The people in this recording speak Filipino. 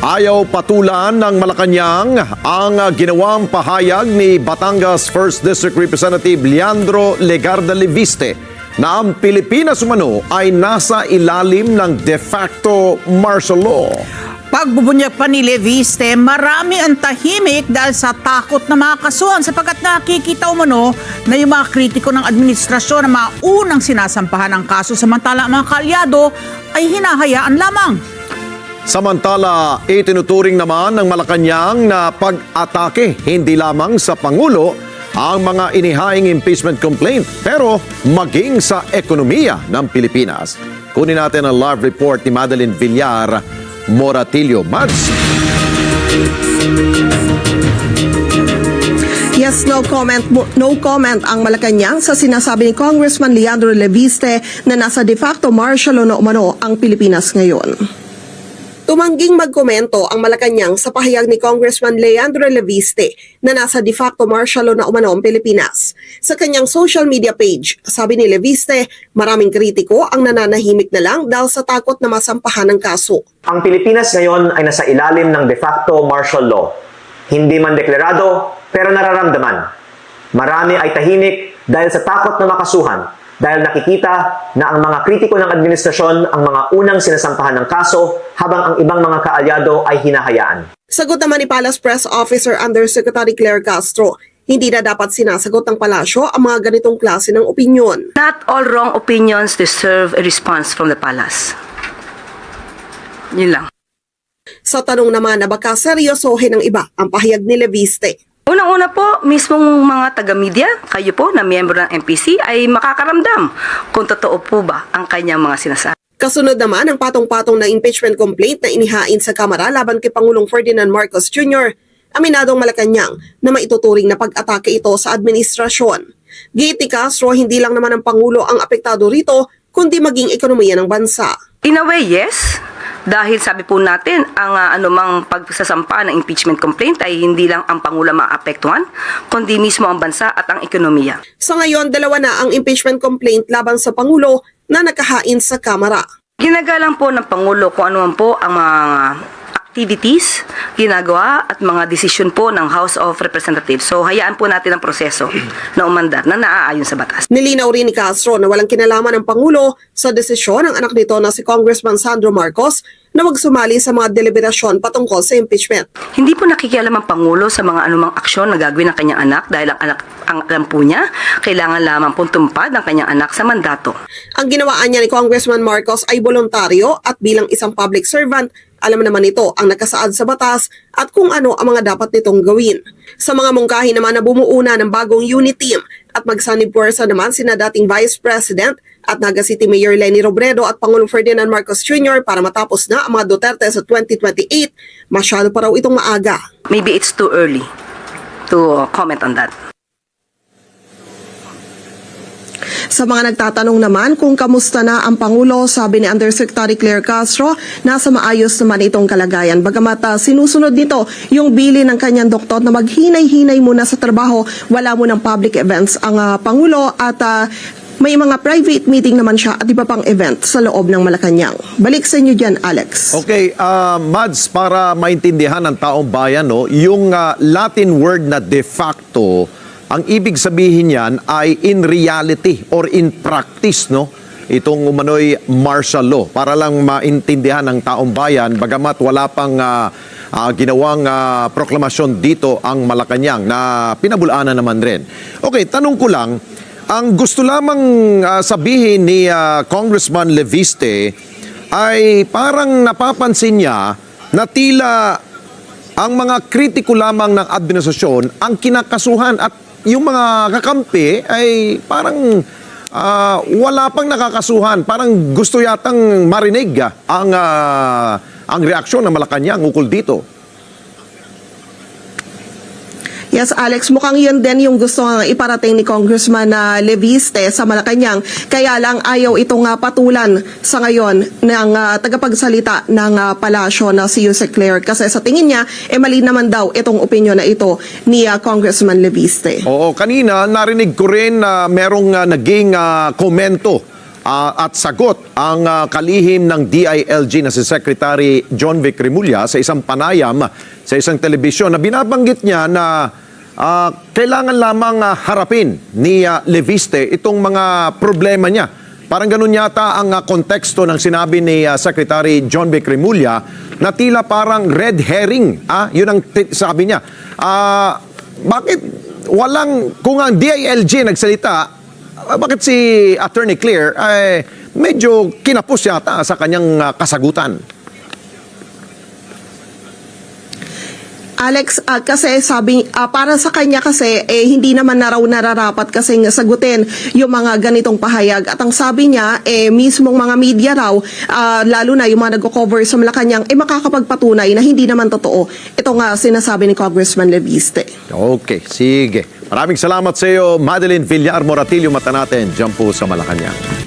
Ayaw patulan ng Malacanang ang ginawang pahayag ni Batangas 1st District Representative Leandro Legarda Leviste na ang Pilipinas umano ay nasa ilalim ng de facto martial law. Pagbubunyag pa ni Leviste, marami ang tahimik dahil sa takot na mga kasuhan sapagkat nakikita umano na yung mga kritiko ng administrasyon na mga unang sinasampahan ng kaso samantala ang mga kaalyado ay hinahayaan lamang. Samantala, itinuturing naman ng Malacanang na pag-atake hindi lamang sa Pangulo ang mga inihaing impeachment complaint pero maging sa ekonomiya ng Pilipinas. Kunin natin ang live report ni Madeline Villar Moratillo. Mads? Yes, no comment ang Malacanang sa sinasabi ni Congressman Leandro Leviste na nasa de facto martial law na umano ang Pilipinas ngayon. Tumangging magkomento ang Malacanang sa pahayag ni Congressman Leandro Leviste na nasa de facto martial law na umano ang Pilipinas. Sa kanyang social media page, sabi ni Leviste, maraming kritiko ang nananahimik na lang dahil sa takot na masampahan ng kaso. Ang Pilipinas ngayon ay nasa ilalim ng de facto martial law. Hindi man deklarado, pero nararamdaman. Marami ay tahimik dahil sa takot na makasuhan, dahil nakikita na ang mga kritiko ng administrasyon ang mga unang sinasampahan ng kaso habang ang ibang mga kaalyado ay hinahayaan. Sagot naman ni Palace Press Officer Undersecretary Claire Castro, hindi na dapat sinasagot ng palasyo ang mga ganitong klase ng opinyon. Not all wrong opinions deserve a response from the palace. Yun lang. Sa tanong naman na baka seryosohin ng iba ang pahayag ni Leviste. Unang-una po, mismong mga taga-media, kayo po na miyembro ng MPC ay makakaramdam kung totoo po ba ang kanyang mga sinasabi. Kasunod naman ang patong-patong na impeachment complaint na inihain sa Kamara laban kay Pangulong Ferdinand Marcos Jr., aminadong Malacanang na maituturing na pag-atake ito sa administrasyon. Giit ni Castro, hindi lang naman ang Pangulo ang apektado rito, kundi maging ekonomiya ng bansa. In a way, yes. Dahil sabi po natin, ang anumang pagsasampa ng impeachment complaint ay hindi lang ang Pangulo maapektuhan, kundi mismo ang bansa at ang ekonomiya. Sa ngayon, dalawa na ang impeachment complaint laban sa Pangulo na nakahain sa Kamara. Ginagalang po ng Pangulo kung ano man po ang mga activities, ginagawa at mga desisyon po ng House of Representatives. So hayaan po natin ang proseso na umandar na naaayon sa batas. Nilinaw rin ni Castro na walang kinalaman ng Pangulo sa desisyon ng anak nito na si Congressman Sandro Marcos na wag sumali sa mga deliberasyon patungkol sa impeachment. Hindi po nakikialam ang Pangulo sa mga anumang aksyon na gagawin ng kanyang anak dahil ang alam po niya, kailangan lamang pong tumpad ng kanyang anak sa mandato. Ang ginawaan niya ni Congressman Marcos ay voluntaryo at bilang isang public servant, alam naman nito ang nakasaad sa batas at kung ano ang mga dapat nitong gawin. Sa mga mungkahi naman na bumuuna ng bagong unit team at magsanib puwersa naman sina dating Vice President at Naga City Mayor Leni Robredo at Pangulong Ferdinand Marcos Jr. para matapos na ang mga Duterte sa 2028, masyado pa raw itong maaga. Maybe it's too early to comment on that. Sa mga nagtatanong naman kung kamusta na ang Pangulo, sabi ni Undersecretary Claire Castro, nasa maayos naman itong kalagayan. Bagamat sinusunod nito yung bili ng kanyang doktor na maghinay-hinay muna sa trabaho, wala munang public events ang Pangulo at may mga private meeting naman siya at iba pang event sa loob ng Malacanang. Balik sa inyo dyan, Alex. Okay, Mads, para maintindihan ng taong bayan, no, yung Latin word na de facto, ang ibig sabihin niyan ay in reality or in practice, no? Itong umano'y martial law. Para lang maintindihan ng taong bayan, bagamat wala pang ginawang proklamasyon dito ang Malacanang na pinabulaanan naman rin. Okay, tanong ko lang, ang gusto lamang sabihin ni Congressman Leviste ay parang napapansin niya na tila ang mga kritiko lamang ng administrasyon ang kinakasuhan at yung mga kakampi ay parang wala pang nakakasuhan. Parang gusto yatang marinig ang reaksyon ng Malacanang ukol dito. Yes, Alex, mukhang yun din yung gusto nga iparating ni Congressman Leviste sa Malacanang. Kaya lang ayaw itong patulan sa ngayon ng tagapagsalita ng palasyo na si Yuse Claire. Kasi sa tingin niya, mali naman daw itong opinion na ito ni Congressman Leviste. Oo, kanina narinig ko rin na merong naging komento at sagot ang kalihim ng DILG na si Secretary John Vic Remulla sa isang panayam sa isang telebisyon na binabanggit niya na kailangan lamang harapin ni Leviste itong mga problema niya. Parang ganun yata ang konteksto ng sinabi ni Secretary John Vic Remulla na tila parang red herring. Yun ang sabi niya. Bakit walang, kung ang DILG nagsalita, bakit si Attorney Claire medyo kinapos yata sa kanyang kasagutan? Alex, kasi sabi, para sa kanya kasi, hindi naman na raw nararapat kasi sagutin yung mga ganitong pahayag. At ang sabi niya, mismong mga media raw, lalo na yung mga nagko-cover sa Malacanang, makakapagpatunay na hindi naman totoo. Ito nga sinasabi ni Congressman Leviste. Okay, sige. Maraming salamat sa iyo, Madeline Villar Moratillo, mata natin dyan po sa Malacanang.